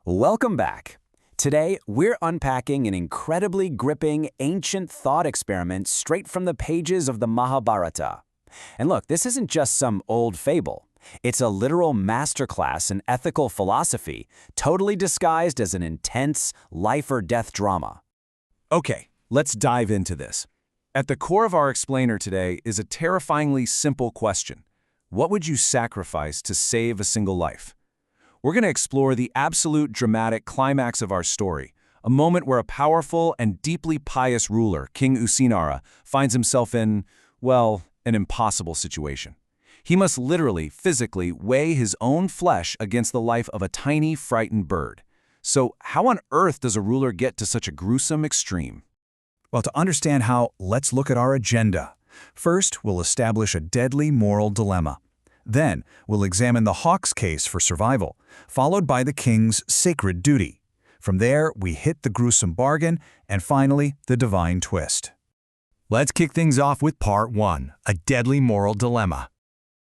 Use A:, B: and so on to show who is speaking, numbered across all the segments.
A: Welcome back. Today, we're unpacking an incredibly gripping, ancient thought experiment straight from the pages of the Mahabharata. And look, this isn't just some old fable. It's a literal masterclass in ethical philosophy, totally disguised as an intense, life-or-death drama.
B: Okay, let's dive into this. At the core of our explainer today is a terrifyingly simple question. What would you sacrifice to save a single life? We're going to explore the absolute dramatic climax of our story, a moment where a powerful and deeply pious ruler, King Usinara, finds himself in, well, an impossible situation. He must literally, physically weigh his own flesh against the life of a tiny, frightened bird. So how on earth does a ruler get to such a gruesome extreme?
C: Well, to understand how, let's look at our agenda. First, we'll establish a deadly moral dilemma. Then, we'll examine the hawk's case for survival, followed by the king's sacred duty. From there, we hit the gruesome bargain, and finally, the divine twist.
D: Let's kick things off with Part 1, a deadly moral dilemma.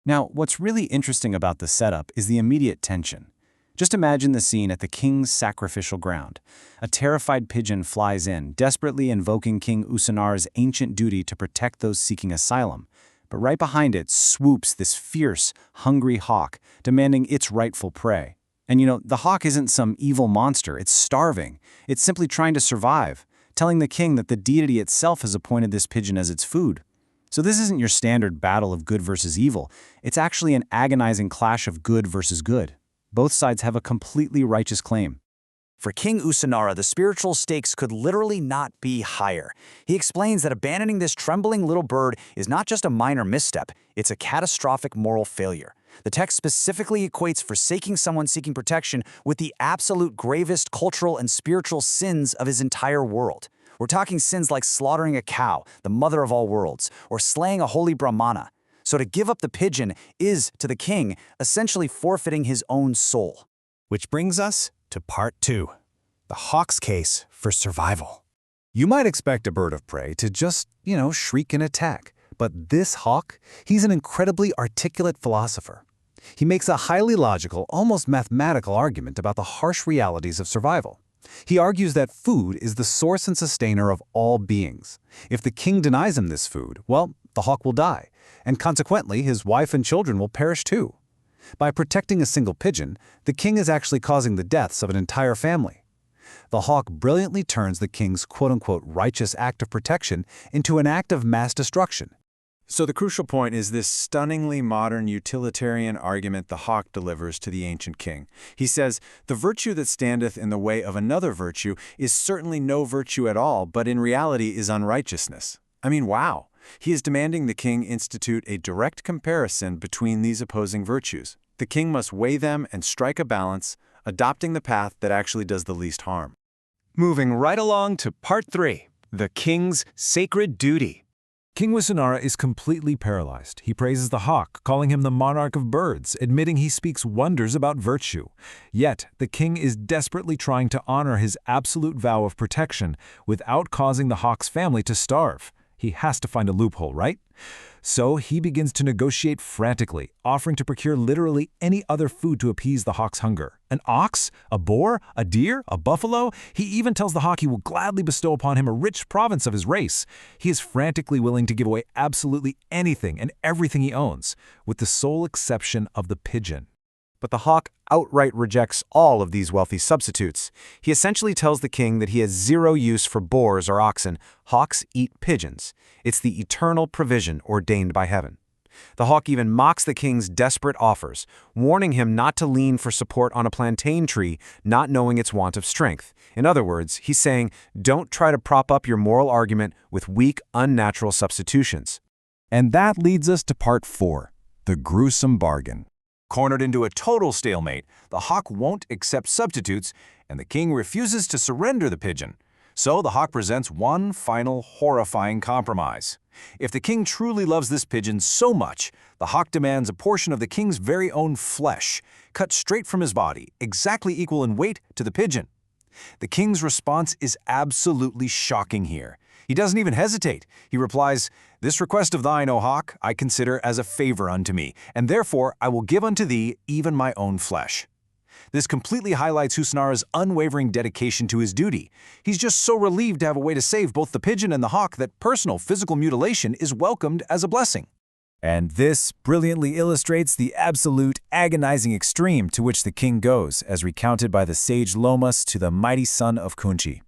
A: Now, what's really interesting about the setup is the immediate tension. Just imagine the scene at the king's sacrificial ground. A terrified pigeon flies in, desperately invoking King Usinara's ancient duty to protect those seeking asylum. But right behind it swoops this fierce, hungry hawk, demanding its rightful prey. And the hawk isn't some evil monster, it's starving. It's simply trying to survive, telling the king that the deity itself has appointed this pigeon as its food. So this isn't your standard battle of good versus evil. It's actually an agonizing clash of good versus good. Both sides have a completely righteous claim.
E: For King Usinara, the spiritual stakes could literally not be higher. He explains that abandoning this trembling little bird is not just a minor misstep, it's a catastrophic moral failure. The text specifically equates forsaking someone seeking protection with the absolute gravest cultural and spiritual sins of his entire world. We're talking sins like slaughtering a cow, the mother of all worlds, or slaying a holy Brahmana. So to give up the pigeon is, to the king, essentially forfeiting his own soul.
D: Which brings us to Part 2, the hawk's case for survival. You might expect a bird of prey to just, shriek and attack. But this hawk, he's an incredibly articulate philosopher. He makes a highly logical, almost mathematical argument about the harsh realities of survival. He argues that food is the source and sustainer of all beings. If the king denies him this food, well, the hawk will die, and consequently his wife and children will perish too. By protecting a single pigeon, the king is actually causing the deaths of an entire family. The hawk brilliantly turns the king's quote-unquote righteous act of protection into an act of mass destruction.
B: So the crucial point is this stunningly modern utilitarian argument the hawk delivers to the ancient king. He says, the virtue that standeth in the way of another virtue is certainly no virtue at all, but in reality is unrighteousness. I mean, wow. He is demanding the king institute a direct comparison between these opposing virtues. The king must weigh them and strike a balance, adopting the path that actually does the least harm.
D: Moving right along to Part 3, the king's sacred duty.
C: King Usinara is completely paralyzed. He praises the hawk, calling him the monarch of birds, admitting he speaks wonders about virtue. Yet, the king is desperately trying to honor his absolute vow of protection without causing the hawk's family to starve. He has to find a loophole, right? So he begins to negotiate frantically, offering to procure literally any other food to appease the hawk's hunger. An ox? A boar? A deer? A buffalo? He even tells the hawk he will gladly bestow upon him a rich province of his race. He is frantically willing to give away absolutely anything and everything he owns, with the sole exception of the pigeon.
E: But the hawk outright rejects all of these wealthy substitutes. He essentially tells the king that he has zero use for boars or oxen. Hawks eat pigeons. It's the eternal provision ordained by heaven. The hawk even mocks the king's desperate offers, warning him not to lean for support on a plantain tree, not knowing its want of strength. In other words, he's saying, don't try to prop up your moral argument with weak, unnatural substitutions.
C: And that leads us to Part 4, the gruesome bargain.
B: Cornered into a total stalemate, the hawk won't accept substitutes, and the king refuses to surrender the pigeon. So the hawk presents one final horrifying compromise. If the king truly loves this pigeon so much, the hawk demands a portion of the king's very own flesh, cut straight from his body, exactly equal in weight to the pigeon. The king's response is absolutely shocking here. He doesn't even hesitate. He replies, "This request of thine, O hawk, I consider as a favor unto me, and therefore I will give unto thee even my own flesh." This completely highlights Usinara's unwavering dedication to his duty. He's just so relieved to have a way to save both the pigeon and the hawk that personal physical mutilation is welcomed as a blessing.
A: And this brilliantly illustrates the absolute agonizing extreme to which the king goes, as recounted by the sage Lomas to the mighty son of Kunti.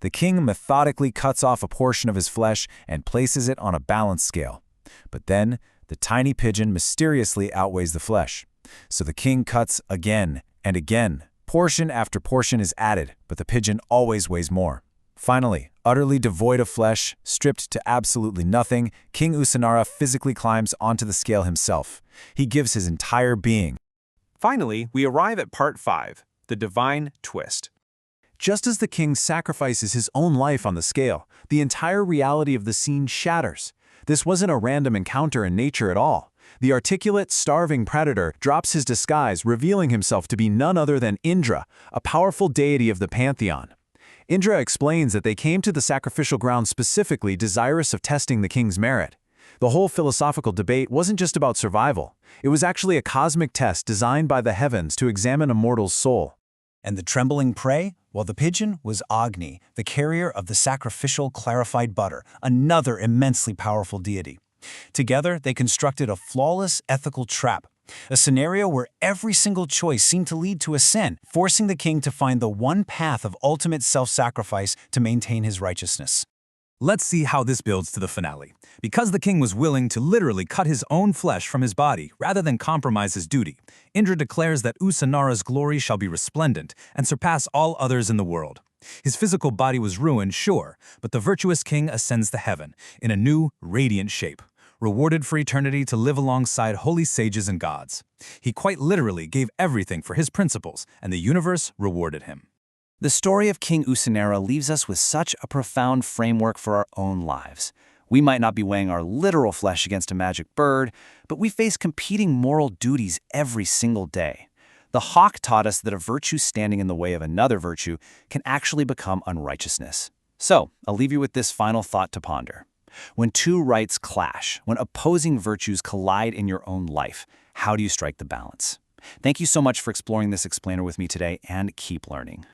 A: The king methodically cuts off a portion of his flesh and places it on a balance scale. But then, the tiny pigeon mysteriously outweighs the flesh. So the king cuts again and again. Portion after portion is added, but the pigeon always weighs more. Finally, utterly devoid of flesh, stripped to absolutely nothing, King Usinara physically climbs onto the scale himself. He gives his entire being.
B: Finally, we arrive at part 5, the divine twist.
C: Just as the king sacrifices his own life on the scale, the entire reality of the scene shatters. This wasn't a random encounter in nature at all. The articulate, starving predator drops his disguise, revealing himself to be none other than Indra, a powerful deity of the pantheon. Indra explains that they came to the sacrificial ground specifically desirous of testing the king's merit. The whole philosophical debate wasn't just about survival. It was actually a cosmic test designed by the heavens to examine a mortal's soul.
E: And the trembling prey? Well, the pigeon was Agni, the carrier of the sacrificial clarified butter, another immensely powerful deity. Together, they constructed a flawless ethical trap, a scenario where every single choice seemed to lead to a sin, forcing the king to find the one path of ultimate self-sacrifice to maintain his righteousness.
B: Let's see how this builds to the finale. Because the king was willing to literally cut his own flesh from his body rather than compromise his duty, Indra declares that Usinara's glory shall be resplendent and surpass all others in the world. His physical body was ruined, sure, but the virtuous king ascends to heaven in a new, radiant shape, rewarded for eternity to live alongside holy sages and gods. He quite literally gave everything for his principles, and the universe rewarded him.
E: The story of King Usinara leaves us with such a profound framework for our own lives. We might not be weighing our literal flesh against a magic bird, but we face competing moral duties every single day. The hawk taught us that a virtue standing in the way of another virtue can actually become unrighteousness. So, I'll leave you with this final thought to ponder. When two rights clash, when opposing virtues collide in your own life, how do you strike the balance? Thank you so much for exploring this explainer with me today, and keep learning.